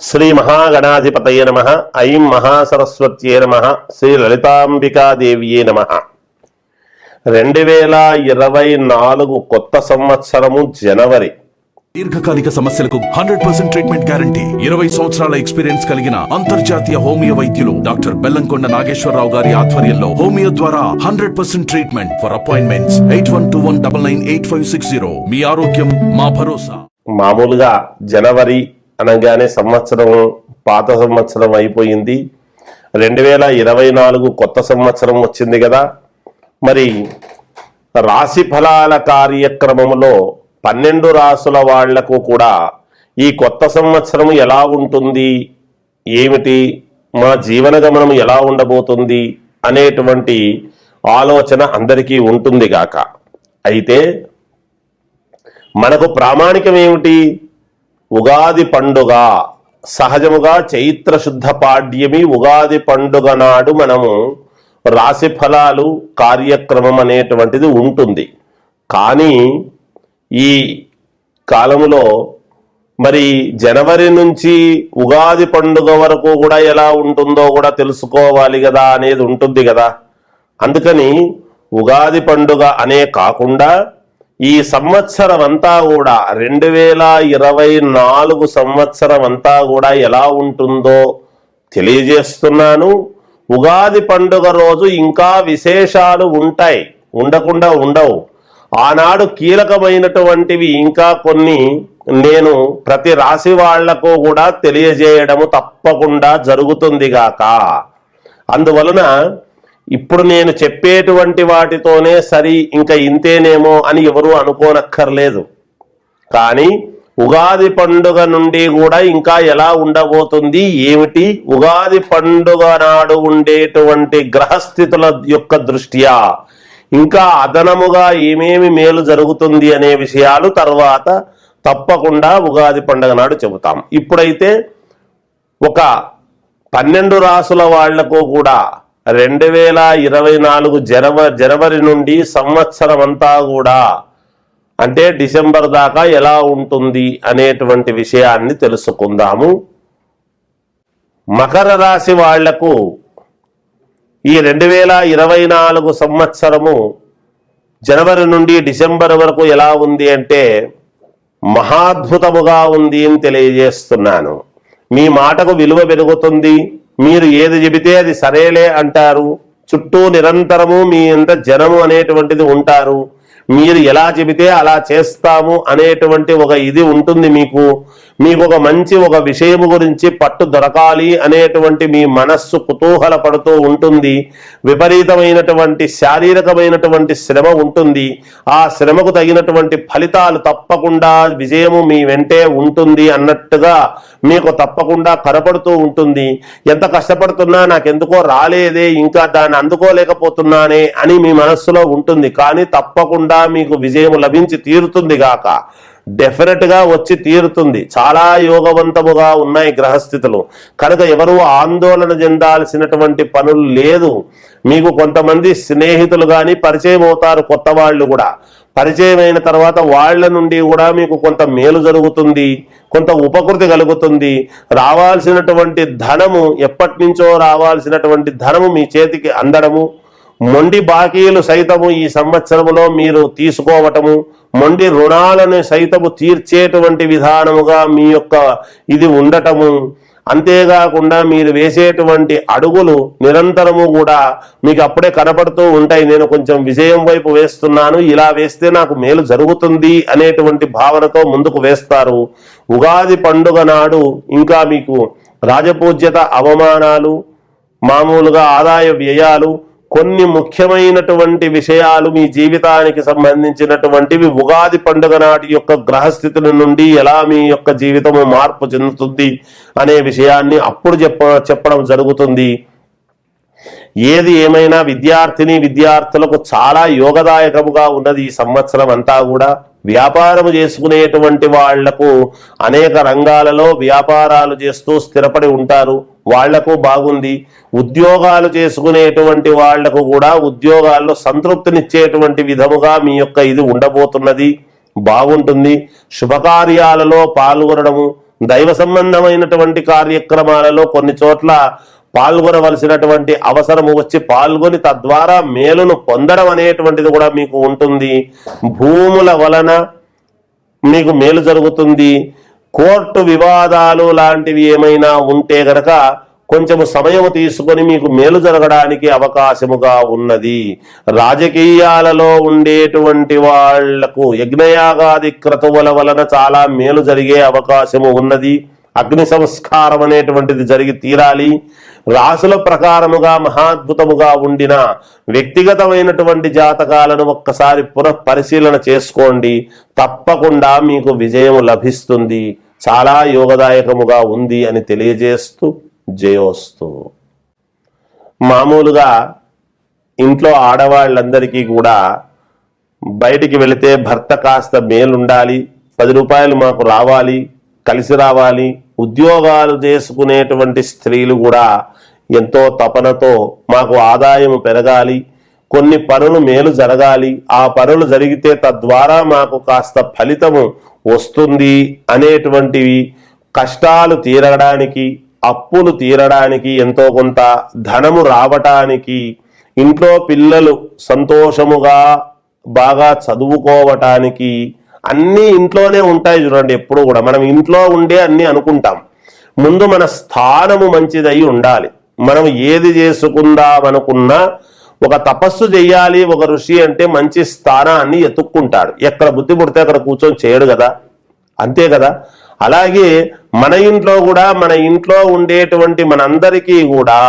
శ్రీ మహాగణాధిపతయే నమః. ఐం మహాసరస్వత్యే నమః. శ్రీ లలితాంబికాదేవియే నమః. 2024 కొత్త సంవత్సరము జనవరి. దీర్ఘకాలిక సమస్యలకు 100% ట్రీట్మెంట్ గ్యారంటీ. 20 సంవత్సరాల ఎక్స్పీరియన్స్ కలిగిన అంతర్జాతీయ హోమియో వైద్యులు డాక్టర్ బెల్లంకొండ నాగేశ్వరరావు గారి ఆధ్వర్యంలో హోమియో ద్వారా 100% ట్రీట్మెంట్. For appointments 8121998560. మీ ఆరోగ్యం మా భరోసా. మామూలుగా జనవరి అనగానే సంవత్సరం పాత సంవత్సరం అయిపోయింది. 2024 కొత్త సంవత్సరం వచ్చింది కదా. మరి రాశి ఫలాల కార్యక్రమంలో 12 రాసుల వాళ్లకు కూడా ఈ కొత్త సంవత్సరం ఎలా ఉంటుంది, ఏమిటి, మా జీవన గమనం ఎలా ఉండబోతుంది అనేటువంటి ఆలోచన అందరికీ ఉంటుంది గాక. అయితే మనకు ప్రామాణికం ఏమిటి? ఉగాది పండుగ. సహజముగా చైత్ర శుద్ధ పాడ్యమి ఉగాది పండుగ నాడు మనము రాశి ఫలాలు కార్యక్రమం అనేటువంటిది ఉంటుంది. కానీ ఈ కాలములో మరి జనవరి నుంచి ఉగాది పండుగ వరకు కూడా ఎలా ఉంటుందో కూడా తెలుసుకోవాలి కదా అనేది ఉంటుంది కదా. అందుకని ఉగాది పండుగ అనే కాకుండా ఈ సంవత్సరం అంతా కూడా 2024 సంవత్సరం అంతా కూడా ఎలా ఉంటుందో తెలియజేస్తున్నాను. ఉగాది పండుగ రోజు ఇంకా విశేషాలు ఉంటాయి, ఉండకుండా ఉండవు. ఆనాడు కీలకమైనటువంటివి ఇంకా కొన్ని నేను ప్రతి రాశి వాళ్లకు కూడా తెలియజేయడము తప్పకుండా జరుగుతుంది గాక. అందువలన ఇప్పుడు నేను చెప్పేటువంటి వాటితోనే సరి, ఇంకా ఇంతేనేమో అని ఎవరూ అనుకోనక్కర్లేదు. కానీ ఉగాది పండుగ నుండి కూడా ఇంకా ఎలా ఉండబోతుంది, ఏమిటి, ఉగాది పండుగ నాడు ఉండేటువంటి గ్రహస్థితుల యొక్క దృష్ట్యా ఇంకా అదనముగా ఏమేమి మేలు జరుగుతుంది అనే విషయాలు తర్వాత తప్పకుండా ఉగాది పండుగ నాడు చెబుతాం. ఇప్పుడైతే ఒక 12 రాసుల వాళ్లకు కూడా 2024 జనవరి నుండి సంవత్సరం అంతా కూడా అంటే డిసెంబర్ దాకా ఎలా ఉంటుంది అనేటువంటి విషయాన్ని తెలుసుకుందాము. మకర రాశి వాళ్లకు ఈ 2024 సంవత్సరము జనవరి నుండి డిసెంబర్ వరకు ఎలా ఉంది అంటే మహాద్భుతముగా ఉంది అని తెలియజేస్తున్నాను. మీ మాటకు విలువ పెరుగుతుంది. మీరు ఏది చెబితే అది సరేలే అంటారు. చుట్టూ నిరంతరము మీ అంత జనము అనేటువంటిది ఉంటారు. మీరు ఎలా చెబితే అలా చేస్తాము అనేటువంటి ఒక ఇది ఉంటుంది. మీకు ఒక మంచి ఒక విషయము గురించి పట్టు దొరకాలి అనేటువంటి మీ మనస్సు కుతూహల పడుతూ ఉంటుంది. విపరీతమైనటువంటి శారీరకమైనటువంటి శ్రమ ఉంటుంది. ఆ శ్రమకు తగినటువంటి ఫలితాలు తప్పకుండా విజయము మీ వెంటే ఉంటుంది అన్నట్టుగా మీకు తప్పకుండా కనపడుతూ ఉంటుంది. ఎంత కష్టపడుతున్నా నాకెందుకో రాలేదే, ఇంకా దాన్ని అందుకోలేకపోతున్నానే అని మీ మనస్సులో ఉంటుంది. కానీ తప్పకుండా మీకు విజయం లభించి తీరుతుంది గాక. డెఫినెట్ గా వచ్చి తీరుతుంది. చాలా యోగవంతముగా ఉన్నాయి గ్రహస్థితులు కనుక ఎవరు ఆందోళన చెందాల్సినటువంటి పనులు లేదు. మీకు కొంతమంది స్నేహితులు కానీ పరిచయం అవుతారు. కొత్త వాళ్ళు కూడా పరిచయం అయిన తర్వాత వాళ్ళ నుండి కూడా మీకు కొంత మేలు జరుగుతుంది, కొంత ఉపకృతి కలుగుతుంది. రావాల్సినటువంటి ధనము, ఎప్పటి నుంచో రావాల్సినటువంటి ధనము మీ చేతికి అందడము, మొండి బాకీలు సైతము ఈ సంవత్సరములో మీరు తీసుకోవటము, మొండి రుణాలను సైతము తీర్చేటువంటి విధానముగా మీ యొక్క ఇది ఉండటము, అంతేకాకుండా మీరు వేసేటువంటి అడుగులు నిరంతరము కూడా మీకు అప్పుడే కనపడుతూ ఉంటాయి. నేను కొంచెం విజయం వైపు వేస్తున్నాను, ఇలా వేస్తే నాకు మేలు జరుగుతుంది అనేటువంటి భావనతో ముందుకు వేస్తారు. ఉగాది పండుగ నాడు ఇంకా మీకు రాజపూజ్యత, అవమానాలు, మామూలుగా ఆదాయ వ్యయాలు, కొన్ని ముఖ్యమైనటువంటి విషయాలు మీ జీవితానికి సంబంధించినటువంటివి ఉగాది పండుగ నాటి యొక్క గ్రహస్థితుల నుండి ఎలా మీ యొక్క జీవితము మార్పు చెందుతుంది అనే విషయాన్ని అప్పుడు చెప్పడం జరుగుతుంది. ఏది ఏమైనా విద్యార్థులకు చాలా యోగదాయకముగా ఉన్నది ఈ సంవత్సరం అంతా కూడా. వ్యాపారం చేసుకునేటువంటి వాళ్లకు అనేక రంగాలలో వ్యాపారాలు చేస్తూ స్థిరపడి ఉంటారు, వాళ్లకు బాగుంది. ఉద్యోగాలు చేసుకునేటువంటి వాళ్లకు కూడా ఉద్యోగాల్లో సంతృప్తినిచ్చేటువంటి విధముగా మీ యొక్క ఇది ఉండబోతున్నది, బాగుంటుంది. శుభకార్యాలలో పాల్గొనడము, దైవ సంబంధమైనటువంటి కార్యక్రమాలలో కొన్ని చోట్ల పాల్గొనవలసినటువంటి అవసరము వచ్చి పాల్గొని తద్వారా మేలును పొందడం అనేటువంటిది కూడా మీకు ఉంటుంది. భూముల వలన మీకు మేలు జరుగుతుంది. కోర్టు వివాదాలు లాంటివి ఏమైనా ఉంటే గనక కొంచెము సమయం తీసుకొని మీకు మేలు జరగడానికి అవకాశముగా ఉన్నది. రాజకీయాలలో ఉండేటువంటి వాళ్లకు యజ్ఞయాగాది క్రతువుల వలన చాలా మేలు జరిగే అవకాశము ఉన్నది. అగ్ని సంస్కారం అనేటువంటిది జరిగి తీరాలి. రాసుల ప్రకారముగా మహాద్భుతముగా ఉండిన వ్యక్తిగతమైనటువంటి జాతకాలను ఒక్కసారి పునఃపరిశీలన చేసుకోండి. తప్పకుండా మీకు విజయం లభిస్తుంది. చాలా యోగదాయకముగా ఉంది అని తెలియజేస్తూ జయోస్తు. మామూలుగా ఇంట్లో ఆడవాళ్ళందరికీ కూడా బయటికి వెళితే భర్త కాస్త మేలుండాలి, 10 రూపాయలు మాకు రావాలి, కలిసి రావాలి. ఉద్యోగాలు చేసుకునేటువంటి స్త్రీలు కూడా ఎంతో తపనతో మాకు ఆదాయం పెరగాలి, కొన్ని పనులు మేలు జరగాలి, ఆ పనులు జరిగితే తద్వారా మాకు కాస్త ఫలితము వస్తుంది అనేటువంటివి, కష్టాలు తీరడానికి, అప్పులు తీరడానికి, ఎంతో కొంత ధనము రావటానికి, ఇంట్లో పిల్లలు సంతోషముగా బాగా చదువుకోవటానికి అన్నీ ఇంట్లోనే ఉంటాయి. చూడండి, ఎప్పుడు కూడా మనం ఇంట్లో ఉండే అన్ని అనుకుంటాం. ముందు మన స్థానము మంచిదై ఉండాలి. మనం ఏది చేసుకుందాం అనుకున్నా ఒక తపస్సు చెయ్యాలి. ఒక ఋషి అంటే మంచి స్థానాన్ని ఎత్తుక్కుంటాడు. ఎక్కడ బుద్ధి పుడితే అక్కడ కూర్చొని చేయడు కదా, అంతే కదా. అలాగే మన ఇంట్లో కూడా, మన ఇంట్లో ఉండేటువంటి మనందరికీ కూడా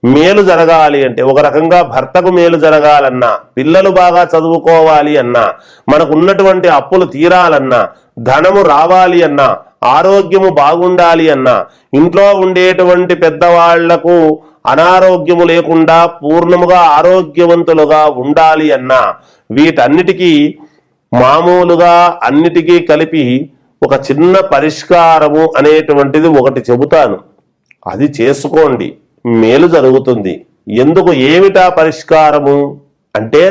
మేలు జరగాలి అంటే, ఒక రకంగా భర్తకు మేలు జరగాలన్నా, పిల్లలు బాగా చదువుకోవాలి అన్నా, మనకు ఉన్నటువంటి అప్పులు తీరాలన్నా, ధనము రావాలి అన్నా, ఆరోగ్యము బాగుండాలి అన్నా, ఇంట్లో ఉండేటువంటి పెద్దవాళ్లకు అనారోగ్యము లేకుండా పూర్ణముగా ఆరోగ్యవంతులుగా ఉండాలి అన్నా, వీటన్నిటికీ మామూలుగా అన్నిటికీ కలిపి ఒక చిన్న పరిష్కారము అనేటువంటిది ఒకటి చెబుతాను. అది చేసుకోండి, మేలు జరుగుతుంది. ఎందుకు, ఏమిటా పరిష్కారము అంటే,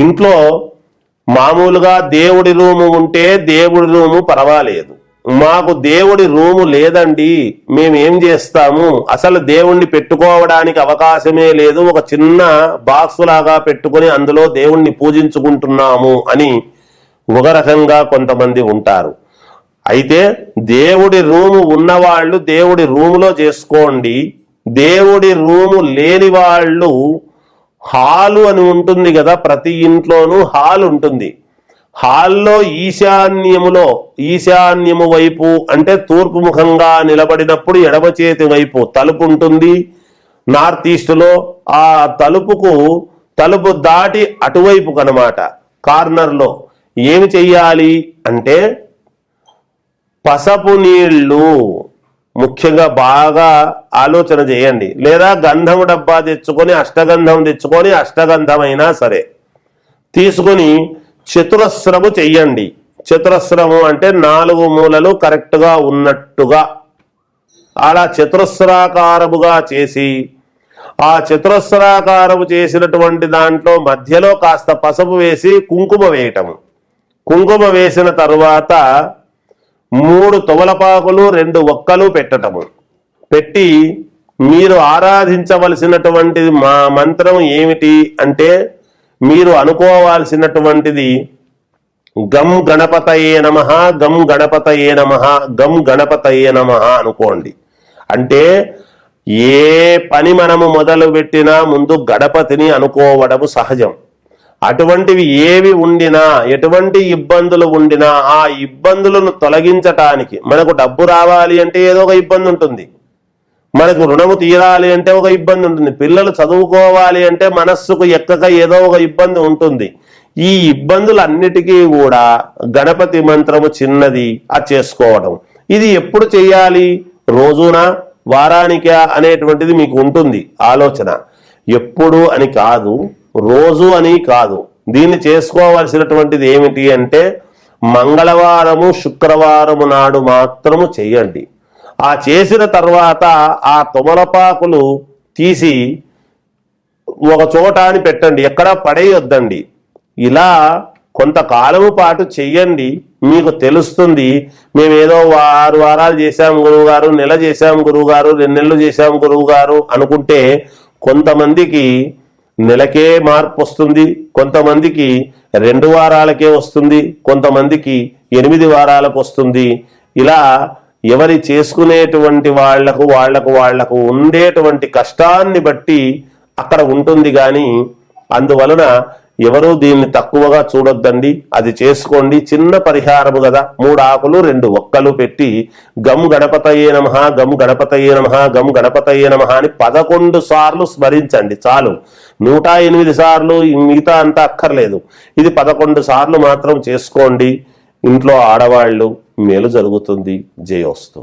ఇంట్లో మామూలుగా దేవుడి రూము ఉంటే దేవుడి రూము పర్వాలేదు. మాకు దేవుడి రూము లేదండి, మేమేం చేస్తాము, అసలు దేవుణ్ణి పెట్టుకోవడానికి అవకాశమే లేదు, ఒక చిన్న బాక్సు లాగా పెట్టుకొని అందులో దేవుణ్ణి పూజించుకుంటున్నాము అని ఒక రకంగా కొంతమంది ఉంటారు. అయితే దేవుడి రూము ఉన్నవాళ్ళు దేవుడి రూములో చేసుకోండి. దేవుడి రూము లేని వాళ్ళు హాలు అని ఉంటుంది కదా, ప్రతి ఇంట్లోనూ హాల్ ఉంటుంది. హాల్లో ఈశాన్యము వైపు అంటే తూర్పు ముఖంగా నిలబడినప్పుడు ఎడమ చేతి వైపు తలుపు ఉంటుంది. నార్త్ ఈస్ట్లో ఆ తలుపు దాటి అటువైపు కనమాట కార్నర్లో ఏమి చెయ్యాలి అంటే, పసపు నీళ్లు ముఖ్యంగా బాగా ఆలోచన చేయండి. లేదా గంధము డబ్బా తెచ్చుకొని, అష్టగంధం తెచ్చుకొని, అష్టగంధమైనా సరే తీసుకొని చతురస్రము చెయ్యండి. చతురస్రము అంటే 4 మూలలు కరెక్ట్గా ఉన్నట్టుగా అలా చతురస్రాకారముగా చేసి, ఆ చతురస్రాకారము చేసినటువంటి దాంట్లో మధ్యలో కాస్త పసుపు వేసి కుంకుమ వేయటము. కుంకుమ వేసిన తరువాత 3 తొమలపాకులు 2 ఒక్కలు పెట్టటము. పెట్టి మీరు ఆరాధించవలసినటువంటిది మా మంత్రం ఏమిటి అంటే, మీరు అనుకోవాల్సినటువంటిది గం గణపతయే నమః, గం గణపతయే నమః, గం గణపతయే నమః అనుకోండి. అంటే ఏ పని మనము మొదలు పెట్టినా ముందు గణపతిని అనుకోవడము సహజం. అటువంటివి ఏవి ఉండినా, ఎటువంటి ఇబ్బందులు ఉండినా ఆ ఇబ్బందులను తొలగించటానికి, మనకు డబ్బు రావాలి అంటే ఏదో ఒక ఇబ్బంది ఉంటుంది, మనకు రుణము తీరాలి అంటే ఒక ఇబ్బంది ఉంటుంది, పిల్లలు చదువుకోవాలి అంటే మనస్సుకు ఎక్కక ఏదో ఒక ఇబ్బంది ఉంటుంది. ఈ ఇబ్బందులన్నిటికీ కూడా గణపతి మంత్రము చిన్నది అది చేసుకోవడం. ఇది ఎప్పుడు చేయాలి, రోజునా వారానికా అనేటువంటిది మీకు ఉంటుంది ఆలోచన. ఎప్పుడు అని కాదు, రోజు అని కాదు. దీన్ని చేసుకోవాల్సినటువంటిది ఏమిటి అంటే, మంగళవారము శుక్రవారము నాడు మాత్రము చెయ్యండి. ఆ చేసిన తర్వాత ఆ తొమలపాకులు తీసి ఒక చోట అని పెట్టండి, ఎక్కడా పడేయొద్దండి. ఇలా కొంతకాలము పాటు చెయ్యండి, మీకు తెలుస్తుంది. మేమేదో 6 వారాలు చేశాం గురువు గారు, నెల చేశాం గురువు గారు, 2 నెలలు చేశాం గురువు గారు అనుకుంటే కొంతమందికి నెలకే మార్పు వస్తుంది, కొంతమందికి 2 వారాలకే వస్తుంది, కొంతమందికి 8 వారాలకు వస్తుంది. ఇలా ఎవరి చేసుకునేటువంటి వాళ్లకు ఉండేటువంటి కష్టాన్ని బట్టి అక్కడ ఉంటుంది. కానీ అందువలన ఎవరూ దీన్ని తక్కువగా చూడొద్దండి, అది చేసుకోండి. చిన్న పరిహారము కదా, 3 ఆకులు 2 ఒక్కలు పెట్టి గం గణపతయే నమః, గం గణపతయే నమః, గం గణపతయే నమః అని 11 సార్లు స్మరించండి చాలు. 108 సార్లు మిగతా అంతా అక్కర్లేదు. ఇది 11 సార్లు మాత్రం చేసుకోండి. ఇంట్లో ఆడవాళ్ళు మేలు జరుగుతుంది. జయోస్తు.